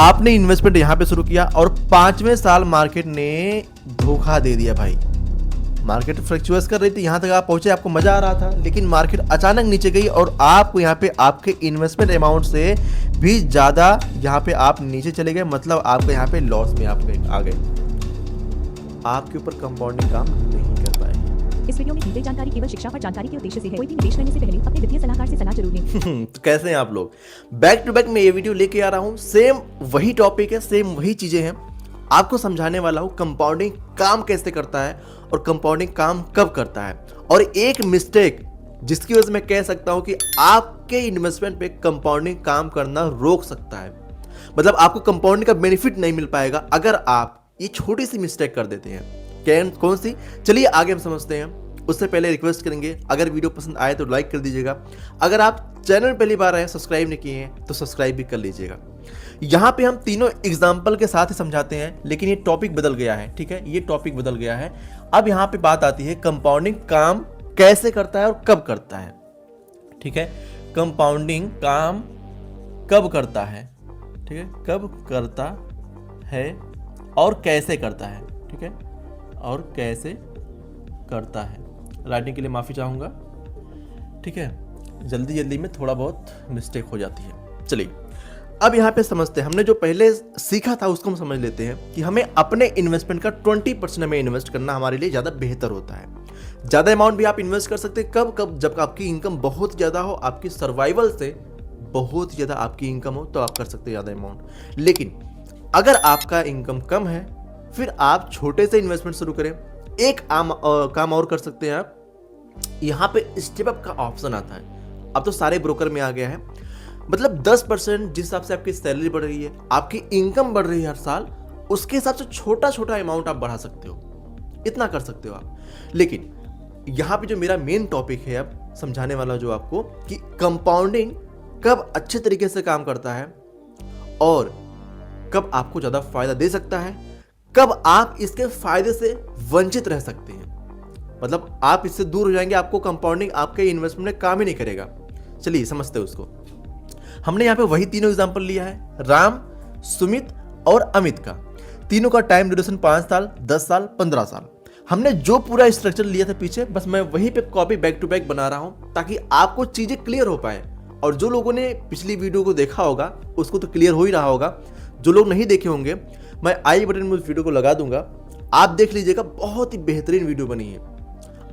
आपने इन्वेस्टमेंट यहाँ पे शुरू किया और 5वें साल मार्केट ने धोखा दे दिया भाई। मार्केट फ्लक्चुएट कर रही थी, यहाँ तक आप पहुंचे, आपको मजा आ रहा था, लेकिन मार्केट अचानक नीचे गई और आपको यहाँ पे आपके इन्वेस्टमेंट अमाउंट से भी ज़्यादा यहाँ पे आप नीचे चले गए। मतलब आपको यहाँ पे लॉस में आप आ गए, आपके ऊपर कंपाउंडिंग काम नहीं कर पाए। इस वीडियो में दी गई जानकारी केवल शिक्षा और जानकारी के उद्देश्य से है। कोई भी निवेश करने से पहले अपने वित्तीय सलाहकार से सलाह जरूर लें। तो कैसे हैं आप लोग? बैक टू बैक मैं ये वीडियो लेके आ रहा हूँ, सेम वही टॉपिक है, सेम वही चीजें हैं, आपको समझाने वाला हूँ कंपाउंडिंग काम कैसे करता है और कंपाउंडिंग काम कब करता है। और एक मिस्टेक जिसकी वजह से मैं कह सकता हूँ कि आपके इन्वेस्टमेंट पे कंपाउंडिंग काम करना रोक सकता है, मतलब आपको कंपाउंडिंग का बेनिफिट नहीं मिल पाएगा अगर आप ये छोटी सी मिस्टेक कर देते हैं। कौन सी? चलिए आगे हम समझते हैं। उससे पहले रिक्वेस्ट करेंगे, अगर वीडियो पसंद आए तो लाइक कर दीजिएगा। अगर आप चैनल पहली बार आए, सब्सक्राइब नहीं किए हैं तो सब्सक्राइब भी कर लीजिएगा। यहाँ पे हम तीनों एग्जाम्पल के साथ ही समझाते हैं, लेकिन ये टॉपिक बदल गया है, ठीक है, ये टॉपिक बदल गया है। अब यहाँ पे बात आती है कंपाउंडिंग काम कैसे करता है और कब करता है, ठीक है। कंपाउंडिंग काम कब करता है, ठीक है, कब करता है और कैसे करता है, ठीक है, और कैसे करता है। राइटिंग के लिए माफ़ी चाहूँगा, ठीक है, जल्दी में थोड़ा बहुत मिस्टेक हो जाती है। चलिए अब यहाँ पे समझते हैं, हमने जो पहले सीखा था उसको हम समझ लेते हैं कि हमें अपने इन्वेस्टमेंट का 20% हमें इन्वेस्ट करना हमारे लिए ज़्यादा बेहतर होता है। ज़्यादा अमाउंट भी आप इन्वेस्ट कर सकते हैं कब, जब आपकी इनकम बहुत ज़्यादा हो, आपकी सर्वाइवल से बहुत ज़्यादा आपकी इनकम हो तो आप कर सकते हैं ज़्यादा अमाउंट। लेकिन अगर आपका इनकम कम है फिर आप छोटे से इन्वेस्टमेंट शुरू करें। एक काम और कर सकते हैं आप, यहाँ पे स्टेप अप का ऑप्शन आता है, अब तो सारे ब्रोकर में आ गया है। मतलब 10% जिस हिसाब से आपकी सैलरी बढ़ रही है, आपकी इनकम बढ़ रही है हर साल, उसके हिसाब से छोटा छोटा अमाउंट आप बढ़ा सकते हो, इतना कर सकते हो आप। लेकिन यहाँ पे जो मेरा मेन टॉपिक है अब समझाने वाला जो आपको, कि कंपाउंडिंग कब अच्छे तरीके से काम करता है और कब आपको ज़्यादा फायदा दे सकता है, कब आप इसके फायदे से वंचित रह सकते हैं, मतलब आप इससे दूर हो जाएंगे, आपको कंपाउंडिंग आपके इन्वेस्टमेंट में काम ही नहीं करेगा। चलिए समझते हैं उसको। हमने यहाँ पे वही तीनों एग्जांपल लिया है, राम, सुमित और अमित का। तीनों का टाइम ड्यूरेशन 5 साल, 10 साल, 15 साल। हमने जो पूरा स्ट्रक्चर लिया था पीछे, बस मैं वहीं पे कॉपी बैक टू बैक बना रहा हूँ ताकि आपको चीजें क्लियर हो पाए। और जो लोगों ने पिछली वीडियो को देखा होगा उसको तो क्लियर हो ही रहा होगा, जो लोग नहीं देखे होंगे मैं आई बटन में उस वीडियो को लगा दूंगा, आप देख लीजिएगा, बहुत ही बेहतरीन वीडियो बनी है।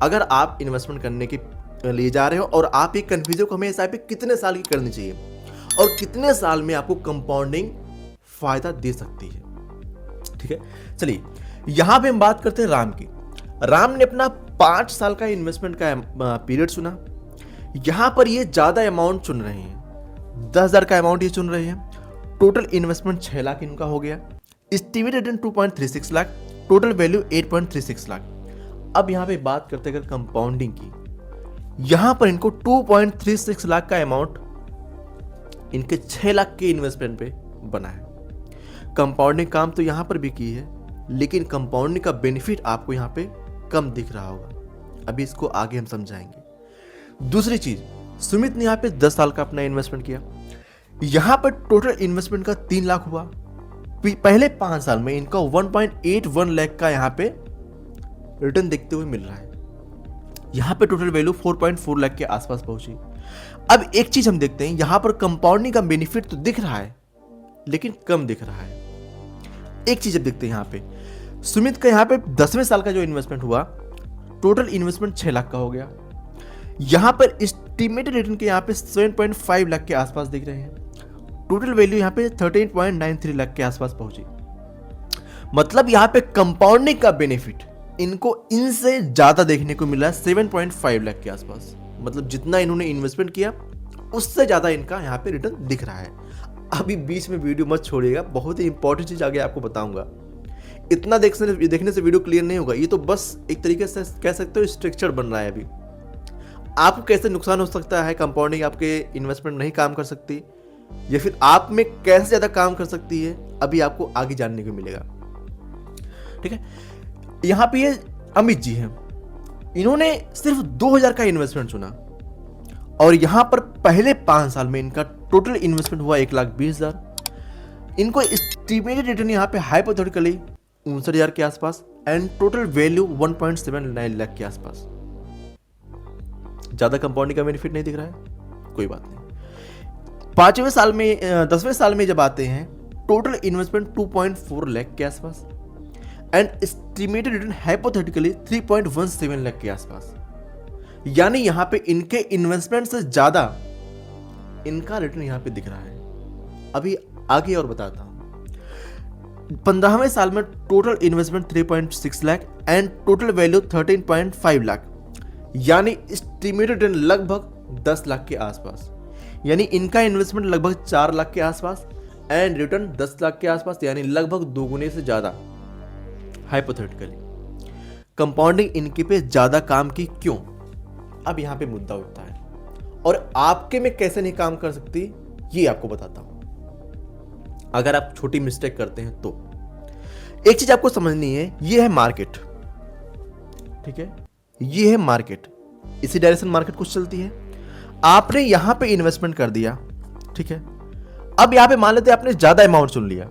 अगर आप इन्वेस्टमेंट करने के लिए जा रहे हो और आप ये कंफ्यूज हो कि हमें एसआईपी कितने साल की करनी चाहिए और कितने साल में आपको कंपाउंडिंग फायदा दे सकती है, ठीक है। चलिए यहां पे हम बात करते हैं राम की। राम ने अपना 5 साल का इन्वेस्टमेंट का पीरियड चुना। यहां पर ये ज्यादा अमाउंट चुन रहे हैं, 10,000 का अमाउंट ये चुन रहे हैं। टोटल इन्वेस्टमेंट 6 लाख इनका हो गया, estimated return 2.36 lakh, total value 8.36 lakh. अब यहां पे बात करते हैं कंपाउंडिंग की, यहां पर इनको 2.36 लाख का अमाउंट इनके 6 लाख के इन्वेस्टमेंट पे बना है। कंपाउंडिंग काम तो यहां पर भी की है, लेकिन कंपाउंडिंग का बेनिफिट आपको यहां पे कम दिख रहा होगा, अभी इसको आगे हम समझाएंगे। दूसरी चीज, सुमित ने यहां पे 10 साल का अपना इन्वेस्टमेंट किया, यहां पर टोटल इन्वेस्टमेंट का 3 लाख हुआ। पहले 5 साल में इनका 1.81 लाख का यहां पे रिटर्न देखते हुए मिल रहा है। यहां पे टोटल वैल्यू 4.4 लाख के आसपास पहुंची। अब एक चीज हम देखते हैं, यहां पर कंपाउंडिंग का बेनिफिट तो दिख रहा है लेकिन कम दिख रहा है। एक चीज अब देखते हैं, यहां पे सुमित का यहां पे 10वें साल का जो इन्वेस्टमेंट हुआ, टोटल इन्वेस्टमेंट 6 लाख का हो गया। यहां पर एस्टिमेटेड रिटर्न के यहां पे 7.5 लाख के आसपास दिख रहे हैं। टोटल वैल्यू यहां पे 13.93 लाख के आसपास पहुंची। मतलब यहां पे कंपाउंडिंग का बेनिफिट इनको इनसे ज्यादा देखने को मिला, 7.5 लाख के आसपास। मतलब जितना इन्होंने इन्वेस्टमेंट किया उससे ज्यादा इनका यहाँ पे रिटर्न दिख रहा है। अभी बीच में वीडियो मत छोड़िएगा, बहुत ही इंपॉर्टेंट चीज आगे आपको बताऊंगा। इतना देखने से वीडियो क्लियर नहीं होगा, ये तो बस एक तरीके से कह सकते हो स्ट्रक्चर बन रहा है। अभी आपको कैसे नुकसान हो सकता है, कंपाउंडिंग आपके इन्वेस्टमेंट नहीं काम कर सकती, या फिर आप में कैसे ज्यादा काम कर सकती है, अभी आपको आगे जानने को मिलेगा, ठीक है। यहां पे ये अमित जी हैं, इन्होंने सिर्फ 2000 का इन्वेस्टमेंट चुना और यहां पर पहले 5 साल में इनका टोटल इन्वेस्टमेंट हुआ 1,20,000। इनको एस्टिमेटेड रिटर्न यहाँ पे हाइपोथेटिकली 59,000 के आसपास एंड टोटल वैल्यू 1.79 लाख के आसपास। ज्यादा कंपाउंडिंग का बेनिफिट नहीं दिख रहा है, कोई बात नहीं। 5वें साल में 10वें साल में जब आते हैं टोटल इन्वेस्टमेंट 2.4 लाख के आसपास and estimated return hypothetically 3.17 lakh के आसपास। यानी यहां पे इनके इन्वेस्टमेंट से ज्यादा इनका रिटर्न यहां पे दिख रहा है। अभी आगे और बताता हूं। 15वें साल में total investment 3.6 lakh and total value 13.5 lakh, यानी एस्टिमेटेड रिटर्न लगभग 10 लाख के आसपास। यानी इनका इन्वेस्टमेंट लगभग 4 लाख के आसपास एंड रिटर्न 10 लाख के आसपास, यानी लगभग दोगुने से ज्यादा हाइपोथेटिकली। कंपाउंडिंग इनके पे ज्यादा काम की क्यों? अब यहां पे मुद्दा उठता है और आपके में कैसे नहीं काम कर सकती ये आपको बताता हूं। अगर आप छोटी मिस्टेक करते हैं तो एक चीज आपको समझनी है, ये है मार्केट, ठीक है, ये है मार्केट, इसी डायरेक्शन मार्केट कुछ चलती है। आपने यहां पे इन्वेस्टमेंट कर दिया, ठीक है। अब यहां पे मान लेते हैं आपने ज्यादा अमाउंट चुन लिया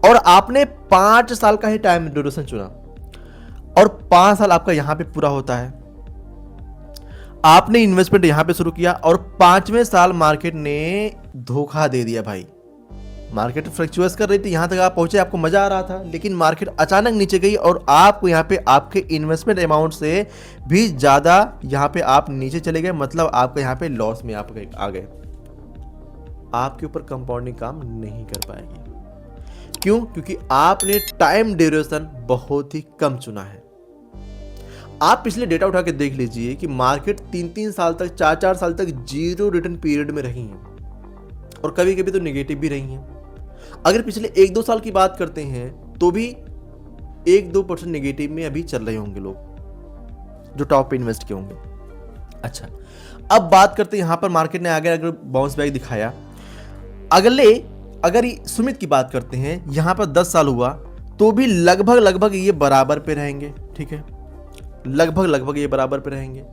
और आपने 5 साल का ही टाइम ड्यूरेशन चुना और 5 साल आपका यहां पे पूरा होता है। आपने इन्वेस्टमेंट यहां पे शुरू किया और 5वें साल मार्केट ने धोखा दे दिया भाई। मार्केट फ्लक्चुएट कर रही थी, यहां तक आप पहुंचे, आपको मजा आ रहा था, लेकिन मार्केट अचानक नीचे गई और आपको यहां पे आपके इन्वेस्टमेंट अमाउंट से भी ज्यादा यहां पे आप नीचे चले गए। मतलब आपका यहां पे लॉस में आप आ गए। आपके ऊपर कंपाउंडिंग काम नहीं कर पाएगी। क्यों? क्योंकि आपने टाइम ड्यूरेशन बहुत ही कम चुना है। आप पिछले डेटा उठा के देख लीजिए कि मार्केट 3-3 साल तक, 4-4 साल तक जीरो रिटर्न पीरियड में रही है और कभी कभी तो नेगेटिव भी रही हैं। अगर पिछले 1-2 साल की बात करते हैं तो भी 1-2% नेगेटिव में अभी चल रहे होंगे लोग जो टॉप पे इन्वेस्ट किए होंगे। अच्छा, अब बात करते हैं यहां पर मार्केट ने आगे अगर बाउंस बैक दिखाया। अगर सुमित की बात करते हैं, यहां पर 10 साल हुआ तो भी लगभग ये बराबर पे रहेंगे, ठीक है, लगभग ये बराबर पे रहेंगे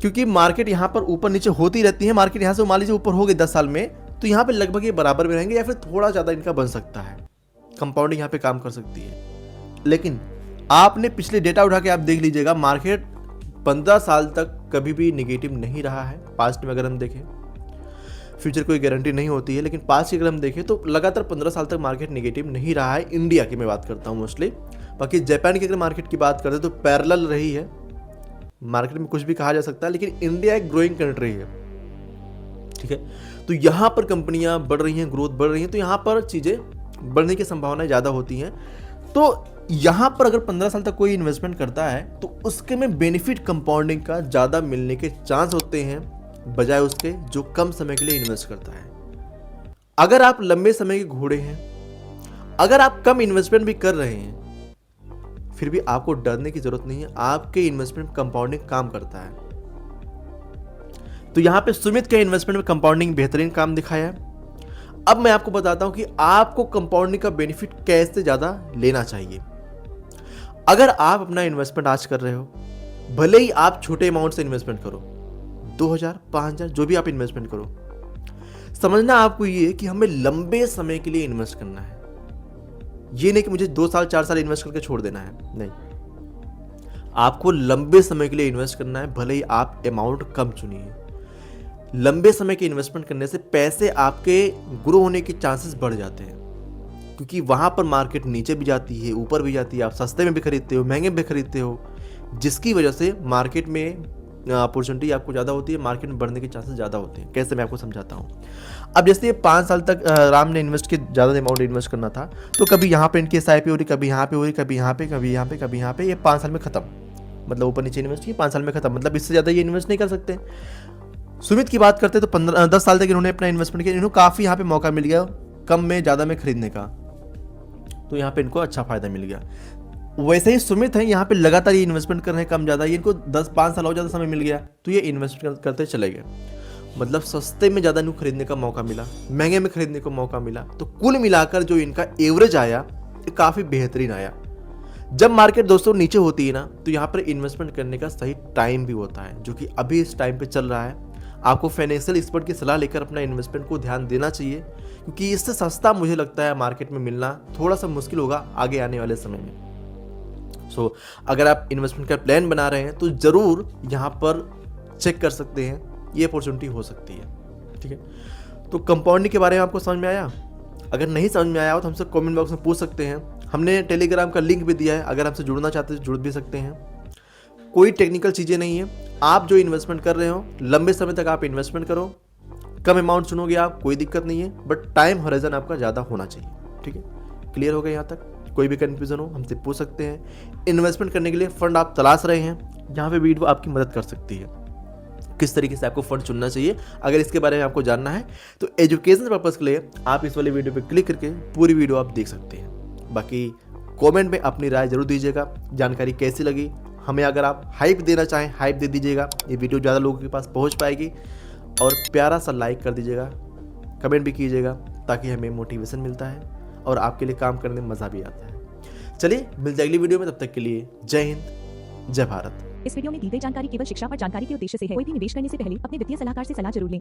क्योंकि मार्केट यहां पर ऊपर नीचे होती रहती है। मार्केट यहां से मान लीजिए ऊपर हो गई 10 साल में, तो यहां पे लगभग ये बराबर में रहेंगे या फिर थोड़ा ज्यादा इनका बन सकता है। कंपाउंडिंग यहां पे काम कर सकती है। लेकिन आपने पिछले डेटा उठा के आप देख लीजिएगा, मार्केट 15 साल तक कभी भी नेगेटिव नहीं रहा है। पास्ट में अगर हम देखें, फ्यूचर कोई गारंटी नहीं होती है, लेकिन पास्ट की अगर हम देखें तो लगातार 15 साल तक मार्केट नेगेटिव नहीं रहा है। इंडिया की मैं बात करता हूं मोस्टली। बाकी जापान की अगर मार्केट की बात करते तो पैरेलल रही है। मार्केट में कुछ भी कहा जा सकता है, लेकिन इंडिया एक ग्रोइंग कंट्री है, ठीक है। तो यहां पर कंपनियां बढ़ रही हैं, ग्रोथ बढ़ रही है, तो यहां पर चीजें बढ़ने की संभावनाएं ज्यादा होती हैं। तो यहां पर अगर 15 साल तक कोई इन्वेस्टमेंट करता है तो उसके में बेनिफिट कंपाउंडिंग का ज्यादा मिलने के चांस होते हैं बजाय उसके जो कम समय के लिए इन्वेस्ट करता है। अगर आप लंबे समय के घोड़े हैं, अगर आप कम इन्वेस्टमेंट भी कर रहे हैं, फिर भी आपको डरने की जरूरत नहीं है। आपके इन्वेस्टमेंट कंपाउंडिंग काम करता है। तो यहां पे सुमित के इन्वेस्टमेंट में कंपाउंडिंग बेहतरीन काम दिखाया है। अब मैं आपको बताता हूं कि आपको कंपाउंडिंग का बेनिफिट कैसे ज्यादा लेना चाहिए। अगर आप अपना इन्वेस्टमेंट आज कर रहे हो, भले ही आप छोटे अमाउंट से इन्वेस्टमेंट करो, 2,000, 5,000 जो भी आप इन्वेस्टमेंट करो, समझना आपको ये कि हमें लंबे समय के लिए इन्वेस्ट करना है। ये नहीं कि मुझे 2 साल 4 साल इन्वेस्ट करके छोड़ देना है, नहीं, आपको लंबे समय के लिए इन्वेस्ट करना है। भले ही आप अमाउंट कम चुनिए, लंबे समय के इन्वेस्टमेंट करने से पैसे आपके ग्रो होने के चांसेस बढ़ जाते हैं, क्योंकि वहां पर मार्केट नीचे भी जाती है, ऊपर भी जाती है, आप सस्ते में भी खरीदते हो, महंगे में भी खरीदते हो, जिसकी वजह से मार्केट में अपॉर्चुनिटी आपको ज़्यादा होती है, मार्केट में बढ़ने के चांसेस ज़्यादा होते हैं। कैसे, मैं आपको समझाता हूँ। अब जैसे ये 5 साल तक राम ने इन्वेस्ट किया, ज़्यादा अमाउंट इन्वेस्ट करना था, तो कभी यहाँ पे इनकी SIP हो रही, कभी यहाँ पे हो रही, कभी यहाँ पे, कभी यहाँ पे, कभी यहाँ पे, ये 5 साल में खत्म। मतलब ऊपर नीचे इन्वेस्ट किया, 5 साल में खत्म, मतलब इससे ज़्यादा ये इन्वेस्ट नहीं कर सकते। सुमित की बात करते तो 10 साल तक इन्होंने अपना इन्वेस्टमेंट किया, इन्होंने काफ़ी यहाँ पे मौका मिल गया कम में ज़्यादा में खरीदने का, तो यहाँ पे इनको अच्छा फायदा मिल गया। वैसे ही सुमित है, यहाँ पे लगातार ये इन्वेस्टमेंट कर रहे हैं कम ज़्यादा, ये इनको 10-5 साल और ज़्यादा समय मिल गया, तो ये इन्वेस्टमेंट करते चले गए। मतलब सस्ते में ज़्यादा इनको खरीदने का मौका मिला, महंगे में खरीदने का मौका मिला, तो कुल मिलाकर जो इनका एवरेज आया ये काफ़ी बेहतरीन आया। जब मार्केट दोस्तों नीचे होती है ना, तो यहाँ पर इन्वेस्टमेंट करने का सही टाइम भी होता है, जो कि अभी इस टाइम पे चल रहा है। आपको फाइनेंशियल एक्सपर्ट की सलाह लेकर अपना इन्वेस्टमेंट को ध्यान देना चाहिए, क्योंकि इससे सस्ता मुझे लगता है मार्केट में मिलना थोड़ा सा मुश्किल होगा आगे आने वाले समय में। सो अगर आप इन्वेस्टमेंट का प्लान बना रहे हैं तो ज़रूर यहाँ पर चेक कर सकते हैं, ये अपॉर्चुनिटी हो सकती है। ठीक है, तो कंपाउंडिंग के बारे में आपको समझ में आया? अगर नहीं समझ में आया हो तो हमसे कमेंट बॉक्स में पूछ सकते हैं। हमने टेलीग्राम का लिंक भी दिया है, अगर हमसे जुड़ना चाहते हैं तो जुड़ भी सकते हैं। कोई टेक्निकल चीज़ें नहीं है, आप जो इन्वेस्टमेंट कर रहे हो लंबे समय तक आप इन्वेस्टमेंट करो, कम अमाउंट चुनोगे आप, कोई दिक्कत नहीं है, बट टाइम हॉरिजन आपका ज़्यादा होना चाहिए। ठीक है, क्लियर हो गया यहाँ तक? कोई भी कन्फ्यूजन हो हमसे पूछ सकते हैं। इन्वेस्टमेंट करने के लिए फंड आप तलाश रहे हैं, यहाँ पे वीडियो आपकी मदद कर सकती है किस तरीके से आपको फंड चुनना चाहिए। अगर इसके बारे में आपको जानना है तो एजुकेशन पर्पज़ के लिए आप इस वाले वीडियो पे क्लिक करके पूरी वीडियो आप देख सकते हैं। बाकी कमेंट में अपनी राय जरूर दीजिएगा, जानकारी कैसी लगी हमें। अगर आप हाइप देना चाहें हाइप दे दीजिएगा, ये वीडियो ज़्यादा लोगों के पास पहुँच पाएगी। और प्यारा सा लाइक कर दीजिएगा, कमेंट भी कीजिएगा, ताकि हमें मोटिवेशन मिलता है और आपके लिए काम करने में मज़ा भी आता है। चलिए मिलते हैं अगली वीडियो में, तब तक के लिए जय हिंद, जय भारत। इस वीडियो में दी गई जानकारी केवल शिक्षा और जानकारी के उद्देश्य से है। कोई भी निवेश करने से पहले अपने वित्तीय सलाहकार से सलाह जरूर लें।